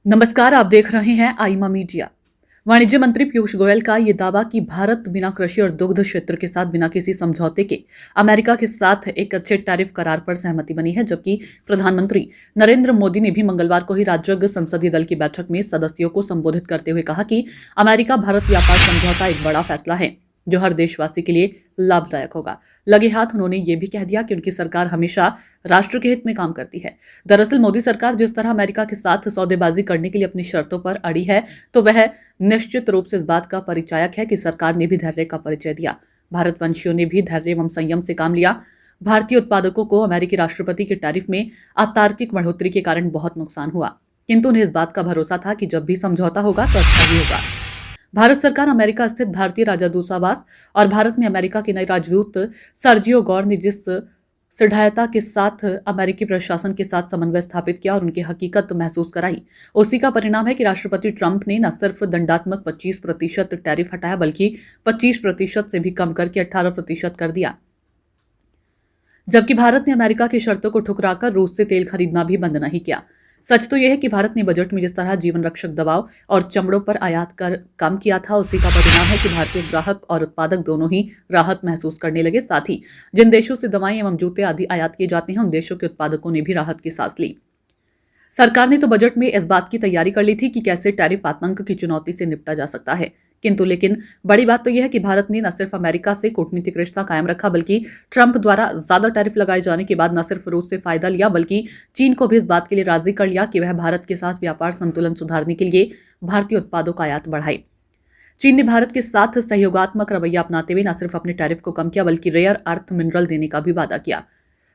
नमस्कार, आप देख रहे हैं आईमा मीडिया। वाणिज्य मंत्री पीयूष गोयल का ये दावा कि भारत बिना कृषि और दुग्ध क्षेत्र के साथ बिना किसी समझौते के अमेरिका के साथ एक अच्छे टैरिफ करार पर सहमति बनी है, जबकि प्रधानमंत्री नरेंद्र मोदी ने भी मंगलवार को ही राज्यसभा संसदीय दल की बैठक में सदस्यों को संबोधित करते हुए कहा कि अमेरिका भारत व्यापार समझौता एक बड़ा फैसला है जो हर देशवासी के लिए लाभदायक होगा। लगे हाथ उन्होंने ये भी कह दिया कि उनकी सरकार हमेशा राष्ट्र के हित में काम करती है। दरअसल मोदी सरकार जिस तरह अमेरिका के साथ सौदेबाजी करने के लिए अपनी शर्तों पर अड़ी है, तो वह निश्चित रूप से इस बात का परिचायक है कि सरकार ने भी धैर्य का परिचय दिया। भारतवंशियों ने भी धैर्य एवं संयम से काम लिया। भारतीय उत्पादकों को अमेरिकी राष्ट्रपति के टैरिफ में अतार्किक बढ़ोतरी के कारण बहुत नुकसान हुआ, किंतु उन्हें इस बात का भरोसा था कि जब भी समझौता होगा तो अच्छा ही होगा। भारत सरकार अमेरिका स्थित भारतीय राजदूतावास और भारत में अमेरिका के नए राजदूत सर्जियो गौर ने जिस सुदृढ़ता के साथ अमेरिकी प्रशासन के साथ समन्वय स्थापित किया और उनकी हकीकत महसूस कराई, उसी का परिणाम है कि राष्ट्रपति ट्रंप ने न सिर्फ दंडात्मक 25% टैरिफ हटाया, बल्कि 25% से भी कम करके 18% कर दिया। जबकि भारत ने अमेरिका की शर्तों को ठुकराकर रूस से तेल खरीदना भी बंद नहीं किया। सच तो यह है कि भारत ने बजट में जिस तरह जीवन रक्षक दवाओं और चमड़ों पर आयात कर कम किया था, उसी का परिणाम है कि भारतीय ग्राहक और उत्पादक दोनों ही राहत महसूस करने लगे। साथ ही जिन देशों से दवाएं एवं जूते आदि आयात किए जाते हैं, उन देशों के उत्पादकों ने भी राहत की सांस ली। सरकार ने तो बजट में इस बात की तैयारी कर ली थी कि कैसे टैरिफ आतंक की चुनौती से निपटा जा सकता है, लेकिन बड़ी बात तो यह है कि भारत ने न सिर्फ अमेरिका से कूटनीतिक रिश्ता कायम रखा, बल्कि ट्रंप द्वारा ज्यादा टैरिफ लगाए जाने के बाद न सिर्फ रूस से फायदा लिया, बल्कि चीन को भी इस बात के लिए राजी कर लिया कि वह भारत के साथ व्यापार संतुलन सुधारने के लिए भारतीय उत्पादों का आयात बढ़ाए। चीन ने भारत के साथ सहयोगात्मक रवैया अपनाते हुए न सिर्फ अपने टैरिफ को कम किया, बल्कि रेयर अर्थ मिनरल देने का भी वादा किया।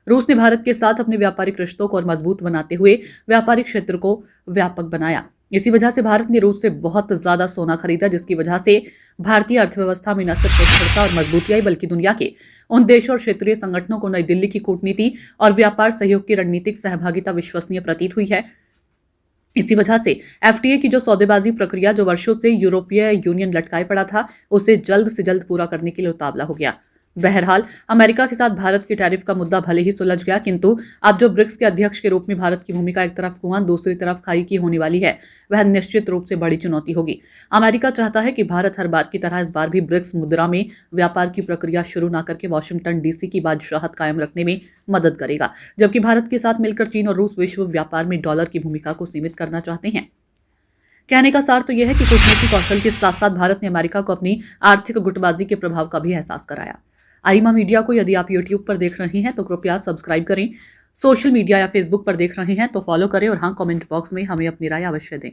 रूस ने भारत के साथ अपने व्यापारिक रिश्तों को और मजबूत बनाते हुए व्यापारिक क्षेत्र को व्यापक बनाया। इसी वजह से भारत ने रूस से बहुत ज्यादा सोना खरीदा, जिसकी वजह से भारतीय अर्थव्यवस्था में न सिर्फ स्थिरता और मजबूती आई, बल्कि दुनिया के उन देशों और क्षेत्रीय संगठनों को नई दिल्ली की कूटनीति और व्यापार सहयोग की रणनीतिक सहभागिता विश्वसनीय प्रतीत हुई है। इसी वजह से एफटीए की जो सौदेबाजी प्रक्रिया जो वर्षों से यूरोपीय यूनियन लटकाए पड़ा था, उसे जल्द से जल्द पूरा करने के लिए उतावला हो गया। बहरहाल अमेरिका के साथ भारत की टैरिफ का मुद्दा भले ही सुलझ गया, किंतु अब जो ब्रिक्स के अध्यक्ष के रूप में भारत की भूमिका एक तरफ कुआं दूसरी तरफ खाई की होने वाली है, वह निश्चित रूप से बड़ी चुनौती होगी। अमेरिका चाहता है कि भारत हर बार की तरह इस बार भी ब्रिक्स मुद्रा में व्यापार की प्रक्रिया शुरू न करके वाशिंगटन डीसी की बादशाहत कायम रखने में मदद करेगा, जबकि भारत के साथ मिलकर चीन और रूस विश्व व्यापार में डॉलर की भूमिका को सीमित करना चाहते हैं। कहने का सार तो यह है कि कूटनीतिक कौशल के साथ साथ भारत ने अमेरिका को अपनी आर्थिक गुटबाजी के प्रभाव का भी एहसास कराया। आईमा मीडिया को यदि आप यूट्यूब पर देख रहे हैं तो कृपया सब्सक्राइब करें। सोशल मीडिया या फेसबुक पर देख रहे हैं तो फॉलो करें और हाँ, कमेंट बॉक्स में हमें अपनी राय अवश्य दें।